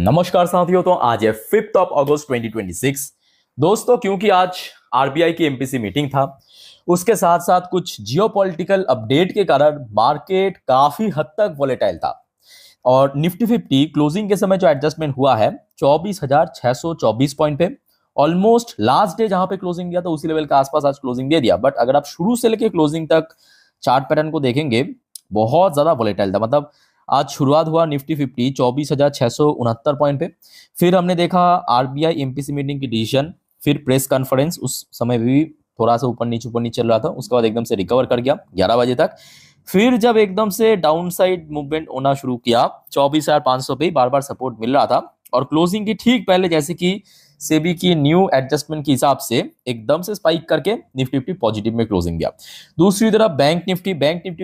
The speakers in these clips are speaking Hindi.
नमस्कार साथियों। तो आज है 5 अगस्त 2026। दोस्तों, क्योंकि आज आरबीआई की एमपीसी मीटिंग था, उसके साथ साथ कुछ जियोपॉलिटिकल अपडेट के कारण मार्केट काफी हद तक वोलेटाइल था और निफ्टी 50 क्लोजिंग के समय जो एडजस्टमेंट हुआ है 24,624 पॉइंट पे, ऑलमोस्ट लास्ट डे जहां पे क्लोजिंग दिया था उसी लेवल के आसपास आज क्लोजिंग दे दिया। बट अगर आप शुरू से लेकर क्लोजिंग तक चार्ट पैटर्न को देखेंगे, बहुत ज्यादा वोलेटाइल था। मतलब आज शुरुआत हुआ निफ्टी 50 24,669 पॉइंट पे, फिर हमने देखा आरबीआई एमपीसी मीटिंग की डिसीजन, फिर प्रेस कॉन्फ्रेंस, उस समय भी थोड़ा सा ऊपर नीचे चल रहा था, उसके बाद एकदम से रिकवर कर गया 11 बजे तक। फिर जब एकदम से डाउन साइड मूवमेंट होना शुरू किया 24,500 पे बार बार सपोर्ट मिल रहा था और क्लोजिंग की ठीक पहले जैसे कि सेबी की न्यू एडजस्टमेंट के हिसाब से एकदम से स्पाइक करके निफ्टी 50 पॉजिटिव में क्लोजिंग दिया। दूसरी तरफ बैंक निफ्टी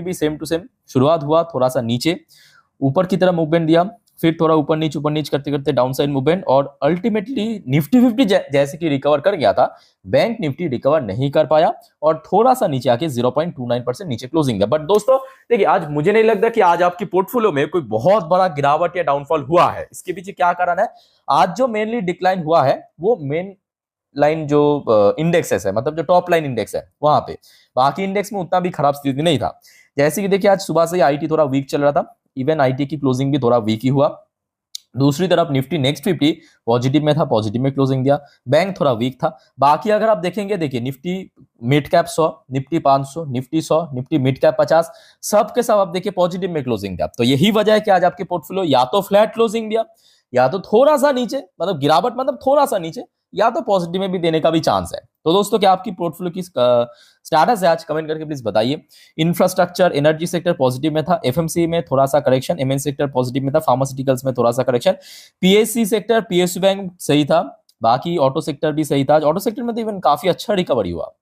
भी सेम टू सेम शुरुआत हुआ थोड़ा सा नीचे, ऊपर की तरफ मूवमेंट दिया, फिर थोड़ा ऊपर नीचे करते करते डाउन साइड मूवमेंट और अल्टीमेटली निफ्टी 50 जैसे कि रिकवर कर गया था, बैंक निफ्टी रिकवर नहीं कर पाया और थोड़ा सा नीचे आके 0.29% नीचे क्लोजिंग दिया। बट दोस्तों देखिए, आज मुझे नहीं लगता कि आज आपकी पोर्टफोलियो में कोई बहुत बड़ा गिरावट या डाउनफॉल हुआ है। इसके पीछे क्या कारण है? आज जो मेनली डिक्लाइन हुआ है वो मेन लाइन जो इंडेक्सेस है, मतलब जो टॉप लाइन इंडेक्स है वहां पे, बाकी इंडेक्स में उतना भी खराब स्थिति नहीं था। जैसे कि देखिए, आज सुबह से आईटी थोड़ा वीक चल रहा था, इवन आईटी की क्लोजिंग भी थोड़ा वीक ही हुआ। दूसरी तरफ निफ्टी नेक्स्ट 50 पॉजिटिव में था, पॉजिटिव में क्लोजिंग दिया। बैंक थोड़ा वीक था। बाकी अगर आप देखेंगे, देखिए Nifty mid cap 100, Nifty 500, Nifty 100, Nifty mid cap 50, सब के सब आप देखिए पॉजिटिव में क्लोजिंग दिया। तो यही वजह है कि आज आपके पोर्टफोलियो या तो फ्लैट क्लोजिंग दिया, या तो थोड़ा सा नीचे, मतलब गिरावट मतलब थोड़ा सा नीचे, या तो पॉजिटिव में भी देने का भी चांस है। तो दोस्तों, क्या आपकी पोर्टफोलियो की स्टेटस है आज कमेंट करके प्लीज बताइए। इंफ्रास्ट्रक्चर एनर्जी सेक्टर पॉजिटिव में था, एफएमसी में थोड़ा सा करेक्शन, एमएन सेक्टर पॉजिटिव में था, फार्मास्यूटिकल्स में थोड़ा सा correction, PSC sector PSU bank सही था, बाकी ऑटो सेक्टर भी सही था। ऑटो सेक्टर में तो इवन काफी अच्छा रिकवरी हुआ।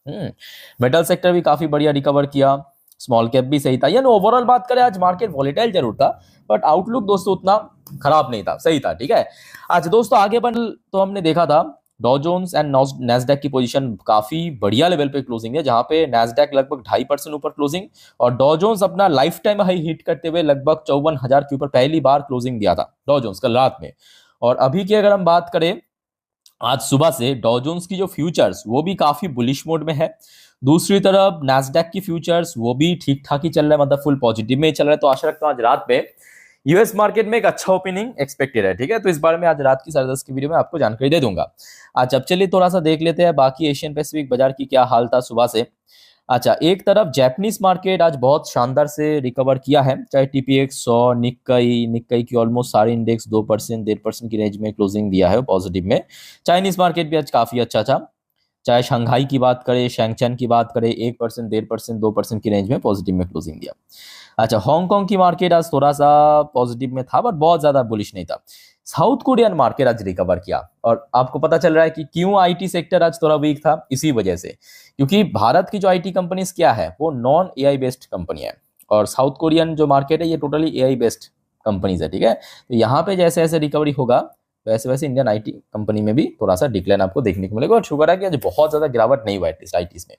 मेटल सेक्टर भी काफी बढ़िया रिकवर किया, स्मॉल कैप भी सही था। यानी ओवरऑल बात करें, आज मार्केट वॉलेटाइल जरूर था बट आउटलुक दोस्तों उतना खराब नहीं था, सही था। ठीक है, आज दोस्तों आगे बढ़ तो हमने देखा था डॉ जोन्स एंड नैस्डैक की पोजीशन काफी बढ़िया लेवल पे क्लोजिंग है, जहां पे नैस्डैक लगभग 2.5% ऊपर क्लोजिंग और डॉ जोन्स अपना लाइफ टाइम हाई हिट करते हुए लगभग 54,000 के ऊपर पहली बार क्लोजिंग दिया था डॉ जोन्स कल रात में। और अभी की अगर हम बात करें, आज सुबह से डॉ जोन्स की जो फ्यूचर्स वो भी काफी बुलिश मोड में है। दूसरी तरफ नैस्डैक की फ्यूचर्स वो भी ठीक ठाक ही चल रहा है, मतलब फुल पॉजिटिव में ही चल रहा है। तो आशा रखता हूँ आज रात में यूएस मार्केट में एक अच्छा ओपनिंग एक्सपेक्टेड है। ठीक है, तो इस बारे में आज रात की 10:30 की वीडियो में आपको जानकारी दे दूंगा। आज अब चलिए थोड़ा सा देख लेते हैं बाकी एशियन पैसिफिक बाजार की क्या हाल था सुबह से। अच्छा, एक तरफ जापानीज मार्केट आज बहुत शानदार से रिकवर किया है, चाहे टीपीएक्स 100, निक्काई की ऑलमोस्ट सारे इंडेक्स 2%, 1.5% की रेंज में क्लोजिंग दिया है पॉजिटिव में। चाइनीज मार्केट भी आज काफी अच्छा था, चाहे शंघाई की बात करें, शैंगचेन की बात करें, 1%, 1.5%, 2% की रेंज में पॉजिटिव में क्लोजिंग दिया। अच्छा, हांगकांग की मार्केट आज थोड़ा सा पॉजिटिव में था बट बहुत ज्यादा बुलिश नहीं था। साउथ कोरियन मार्केट आज रिकवर किया और आपको पता चल रहा है कि क्यों आईटी सेक्टर आज थोड़ा वीक था, इसी वजह से, क्योंकि भारत की जो आईटी कंपनीज क्या है वो नॉन एआई बेस्ड कंपनी है और साउथ कोरियन जो मार्केट है ये टोटली एआई बेस्ड कंपनीज है। ठीक है, तो यहाँ पे जैसे जैसे रिकवरी होगा वैसे वैसे इंडियन आईटी कंपनी में भी थोड़ा सा डिक्लाइन आपको देखने को मिलेगा और शुक्र है कि आज बहुत ज्यादा गिरावट नहीं हुआ एटलीस्ट आईटीज में।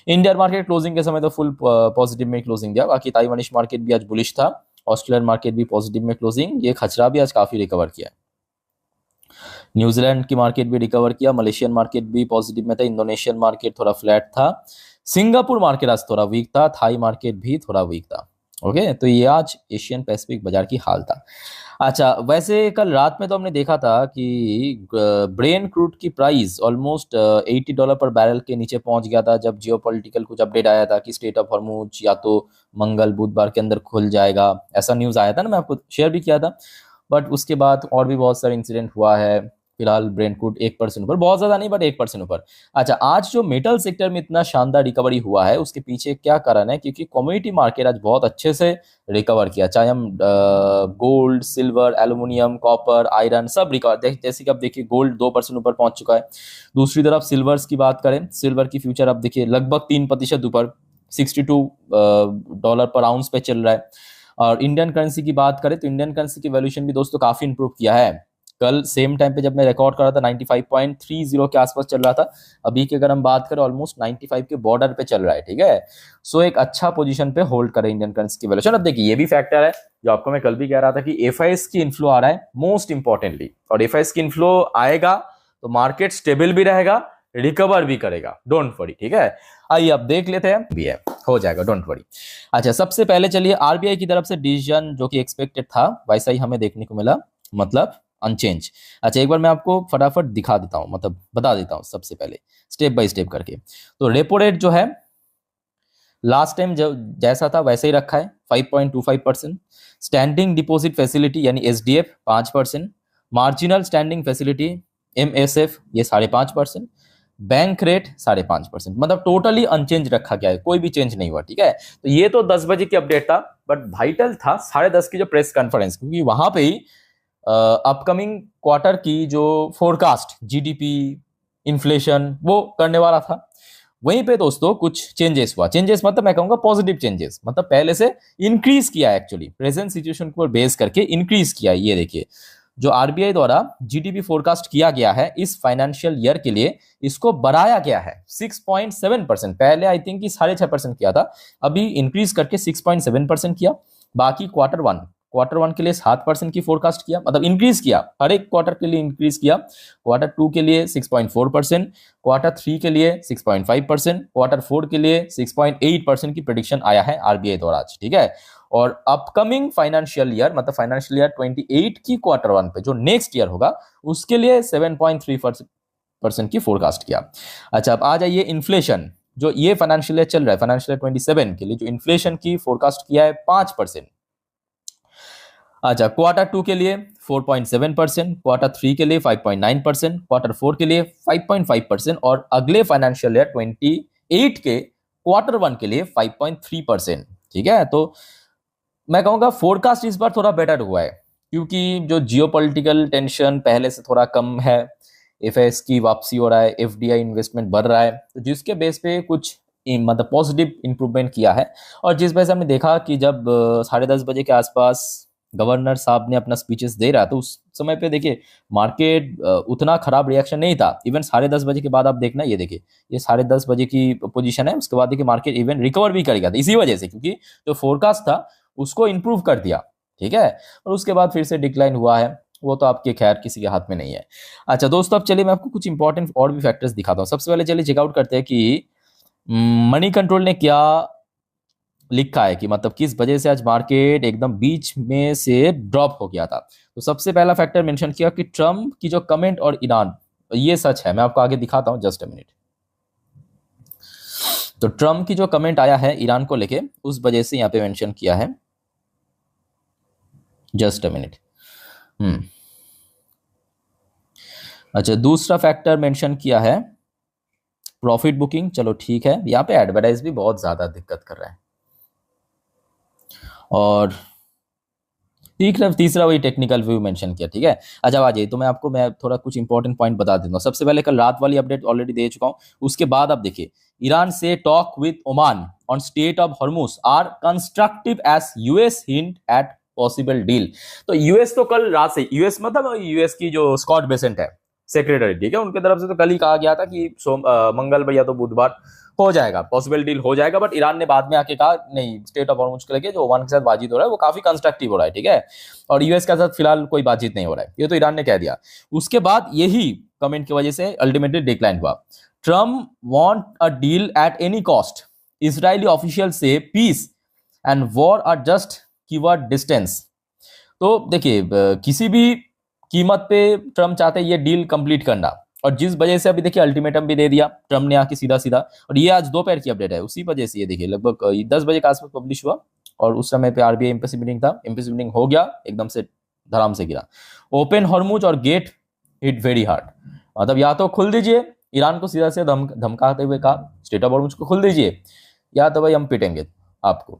इंडियन मार्केट क्लोजिंग के समय तो फुल पॉजिटिव में क्लोजिंग दिया। बाकी ताइवानिश मार्केट भी आज बुलिश था, ऑस्ट्रेलियन मार्केट भी पॉजिटिव में क्लोजिंग, ये खचरा भी आज काफी रिकवर किया। न्यूजीलैंड की मार्केट भी रिकवर किया, मलेशियन मार्केट भी पॉजिटिव में था, इंडोनेशियन मार्केट थोड़ा फ्लैट था, सिंगापुर मार्केट आज थोड़ा वीक था, थाई मार्केट भी थोड़ा वीक था। ओके, तो ये आज एशियन पैसिफिक बाजार की हाल था। अच्छा, वैसे कल रात में तो हमने देखा था कि ब्रेन क्रूड की प्राइस ऑलमोस्ट $80 पर बैरल के नीचे पहुंच गया था, जब जियोपॉलिटिकल कुछ अपडेट आया था कि स्टेट ऑफ हॉर्मुज या तो मंगल बुधवार के अंदर खुल जाएगा, ऐसा न्यूज़ आया था ना, मैं आपको शेयर भी किया था। बट उसके बाद और भी बहुत सारे इंसिडेंट हुआ है। फिलहाल ब्रेन क्रूड 1% ऊपर, बहुत ज्यादा नहीं बट 1% ऊपर। अच्छा, आज जो मेटल सेक्टर में इतना शानदार रिकवरी हुआ है उसके पीछे क्या कारण है? क्योंकि कमोडिटी मार्केट आज बहुत अच्छे से रिकवर किया, चाहे हम gold, silver, aluminium, copper, iron सब रिकवर। जैसे कि आप देखिए गोल्ड 2% ऊपर पहुंच चुका है। दूसरी तरफ सिल्वर्स की बात करें, सिल्वर की फ्यूचर आप देखिए लगभग 3% ऊपर, $62 पर आउंस पे चल रहा है। और इंडियन करेंसी की बात करें तो इंडियन करेंसी की वैल्यूएशन भी दोस्तों काफी इंप्रूव किया है। कल सेम टाइम पे जब मैं रिकॉर्ड कर रहा था 95.30 के आसपास चल रहा था। अभी की अगर हम बात करें ऑलमोस्ट 95 के बॉर्डर पे चल रहा है, ठीक है। सो एक अच्छा पोजीशन पे होल्ड करे इंडियन करेंसी की वैल्यूएशन। अब देखिए ये भी फैक्टर है जो आपको मैं कल भी कह रहा था कि एफआईएस की इनफ्लो आ रहा है मोस्ट इंपॉर्टेंटली, और एफआईएस की इनफ्लो आएगा तो मार्केट स्टेबल भी रहेगा, रिकवर भी करेगा, डोंट वरी, ठीक है। आइए अब देख लेते हैं, भी है हो जाएगा, डोंट वरी। अच्छा, सबसे पहले चलिए आरबीआई की तरफ से डिसीजन जो कि एक्सपेक्टेड था वैसा ही हमें देखने को मिला, मतलब अनचेंज। अच्छा, एक बार मैं आपको फटाफट दिखा देता हूं, मतलब बता देता हूं सबसे पहले स्टेप बाय स्टेप करके। तो रेपो रेट जो है लास्ट टाइम जैसा था वैसे ही रखा है 5.25%। स्टैंडिंग डिपॉजिट फैसिलिटी यानी SDF 5%। Marginal standing facility MSF ये 5.5%। बैंक रेट 5.5%, मतलब टोटली अनचेंज रखा गया है, कोई भी चेंज नहीं हुआ, ठीक है। तो ये तो 10 बजे की अपडेट था, बट वाइटल था 10:30 की जो प्रेस कॉन्फ्रेंस, क्योंकि वहां पे ही अपकमिंग क्वार्टर की जो फोरकास्ट जीडीपी इन्फ्लेशन वो करने वाला था। वहीं पे दोस्तों कुछ चेंजेस हुआ। चेंजेस मतलब मैं कहूंगा पॉजिटिव चेंजेस, मतलब पहले से इंक्रीज किया है, एक्चुअली प्रेजेंट सिचुएशन को बेस करके इंक्रीज किया है। ये देखिए जो आरबीआई द्वारा जीडीपी फोरकास्ट किया गया है इस फाइनेंशियल ईयर के लिए, इसको बढ़ाया गया है 6.7%। पहले आई थिंक कि 6.5% किया था, अभी इंक्रीज करके 6.7% किया। बाकी क्वार्टर वन के लिए 7% की फोरकास्ट किया, मतलब इंक्रीज किया, हर एक क्वार्टर के लिए इंक्रीज किया। क्वार्टर 2 के लिए 6.4%, क्वार्टर 3 के लिए 6.5%, क्वार्टर 4 के लिए 6.8% की प्रेडिक्शन आया है आरबीआई द्वारा आज, ठीक है। और अपकमिंग फाइनेंशियल ईयर मतलब फाइनेंशियल ईयर 28 की क्वार्टर 1 पे जो नेक्स्ट ईयर होगा उसके लिए 7.3% की फोरकास्ट किया। अच्छा, अब आ जाइए इन्फ्लेशन, जो ये फाइनेंशियल ईयर चल रहा है फाइनेंशियल ईयर 27 के लिए जो इन्फ्लेशन की फोरकास्ट किया है 5%। अच्छा, क्वार्टर 2 के लिए 4.7%, क्वार्टर 3 के लिए 5.9%, क्वार्टर 4 के लिए 5.5% और अगले फाइनेंशियल ईयर 28 के क्वार्टर 1 के लिए 5.3%, ठीक है। तो मैं कहूंगा फोरकास्ट इस बार थोड़ा बेटर हुआ है, क्योंकि जो जियोपॉलिटिकल टेंशन पहले से थोड़ा कम है, एफएस की वापसी हो रहा है, एफडीआई इन्वेस्टमेंट बढ़ रहा है, तो जिसके बेस पे कुछ मतलब पॉजिटिव इंप्रूवमेंट किया है। और जिस वजह से हमने देखा कि जब 10:30 बजे के आसपास गवर्नर साहब ने अपना स्पीचेस दे रहा तो उस समय पे देखिए मार्केट उतना खराब रिएक्शन नहीं था। इवन 10:30 बजे के बाद आप देखना, ये देखिए ये 10:30 बजे की पोजीशन है, उसके बाद देखिए मार्केट इवन रिकवर भी करेगा इसी वजह से, क्योंकि जो फोरकास्ट था उसको इंप्रूव कर दिया, ठीक है। और उसके बाद फिर से डिक्लाइन हुआ है, वो तो आपके खैर किसी के हाथ में नहीं है। अच्छा दोस्तों, अब चलिए मैं आपको कुछ इंपॉर्टेंट और भी फैक्टर्स दिखाता हूँ। सबसे पहले चलिए चेकआउट करते हैं कि मनी कंट्रोल ने क्या लिखा है, कि मतलब किस वजह से आज मार्केट एकदम बीच में से ड्रॉप हो गया था। तो सबसे पहला फैक्टर मेंशन किया कि ट्रम्प की जो कमेंट और ईरान, ये सच है, मैं आपको आगे दिखाता हूं, जस्ट अ मिनट। तो ट्रम्प की जो कमेंट आया है ईरान को लेके, उस वजह से यहां पे मेंशन किया है, जस्ट अ मिनट। अच्छा, दूसरा फैक्टर मेंशन किया है प्रॉफिट बुकिंग। चलो ठीक है, यहाँ पे एडवर्टाइज भी बहुत ज्यादा दिक्कत कर रहा है। और तीसरा वही टेक्निकल व्यू मेंशन किया, ठीक है। अच्छा आ जाइए, तो मैं थोड़ा कुछ इंपॉर्टेंट पॉइंट बता देता हूँ। सबसे पहले कल रात वाली अपडेट ऑलरेडी दे चुका हूँ, उसके बाद आप देखिए Iran says talk with Oman on strait of Hormuz are constructive as US hint at possible deal. तो यूएस तो कल रात से, यूएस मतलब यूएस की जो स्कॉट बेसेंट है सेक्रेटरी, ठीक है, उनके तरफ से तो कल ही कहा गया था कि मंगल या तो बुधवार हो जाएगा, पॉसिबल डील हो जाएगा। बट ईरान ने बाद में आके कहा नहीं, स्टेट ऑफ हॉर्मुज को लेके जो ओमान के साथ बातचीत हो रहा है वो काफी कंस्ट्रक्टिव हो रहा है, ठीक है, और यूएस के साथ फिलहाल कोई बातचीत नहीं हो रहा है, ये तो ईरान ने कह दिया। उसके बाद यही कमेंट की वजह से अल्टीमेटली डिक्लाइन हुआ। Trump want a deal at any cost, Israeli official से peace and war are just keyword distance. तो देखिए किसी भी कीमत पे ट्रम्प चाहते हैं ये डील कंप्लीट करना, और जिस वजह से अभी देखिए अल्टीमेटम भी दे दिया ट्रम्प ने आके सीधा सीधा, और ये आज दोपहर की अपडेट है, उसी वजह से ये देखिए लगभग 10 बजे के आसपास पब्लिश हुआ, और उस समय पे आरबीआई एमपीसी मीटिंग था, एमपीसी मीटिंग हो गया, एकदम से धड़ाम से गिरा। ओपन हॉर्मुज और गेट हिट वेरी हार्ड, मतलब या तो खुल दीजिए, ईरान को सीधा से धमकाते हुए कहा स्टेट ऑफ हॉर्मुज को खुल दीजिए, या तो भाई हम पिटेंगे आपको।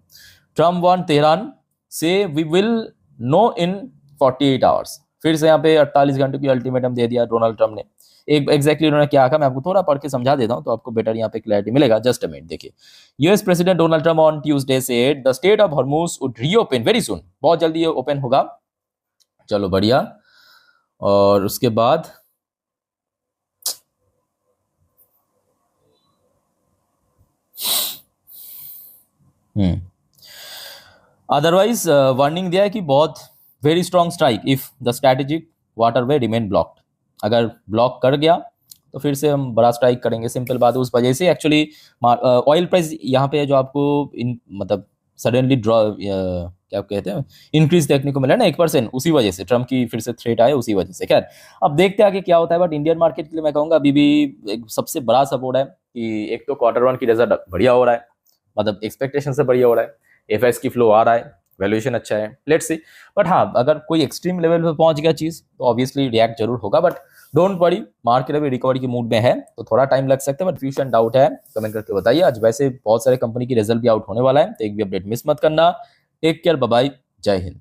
ट्रम्प वांट तेहरान से we will know in 48 hours, फिर से यहाँ पे 48 घंटे की अल्टीमेटम दे दिया डोनाल्ड ट्रम्प ने। एक एग्जैक्टली उन्होंने क्या कहा मैं आपको थोड़ा पढ़ के समझा देता हूं, तो आपको बेटर यहाँ पे क्लैरिटी मिलेगा। जस्ट अ मिनट, देखिए US president Donald Trump on Tuesday said the state of Hormuz would reopen very soon, बहुत जल्दी ये ओपन होगा। चलो बढ़िया। और उसके बाद अदरवाइज वार्निंग दिया है कि बहुत very strong strike if the strategic waterway remain blocked. अगर ब्लॉक कर गया तो फिर से हम बड़ा स्ट्राइक करेंगे, सिंपल बात है। उस वजह से एक्चुअली ऑयल प्राइस यहाँ पे है जो आपको मतलब सडनली ड्रॉ क्या कहते हैं इंक्रीज देखने को मिला ना 1%, उसी वजह से ट्रम्प की फिर से थ्रेट आए, उसी वजह से। खैर अब देखते हैं आगे क्या होता है, बट इंडियन मार्केट के लिए मैं कहूँगा अभी भी एक सबसे बड़ा सपोर्ट है कि एक तो Q1 की रिजल्ट बढ़िया हो रहा है, मतलब एक्सपेक्टेशन से बढ़िया हो रहा है, एफएस की फ्लो आ रहा है, वैल्यूएशन अच्छा है, लेट्स सी। बट हाँ, अगर कोई एक्सट्रीम लेवल पे पहुंच गया चीज तो ऑब्वियसली रिएक्ट जरूर होगा, बट डोंट वरी, मार्केट अभी रिकवरी की मूड में है तो थोड़ा टाइम लग सकता है, बट फ्यूचर डाउट है कमेंट करके बताइए। आज वैसे बहुत सारे कंपनी की रिजल्ट भी आउट होने वाला है, तो एक भी अपडेट मिस मत करना। टेक केयर, बाय बाय, जय हिंद।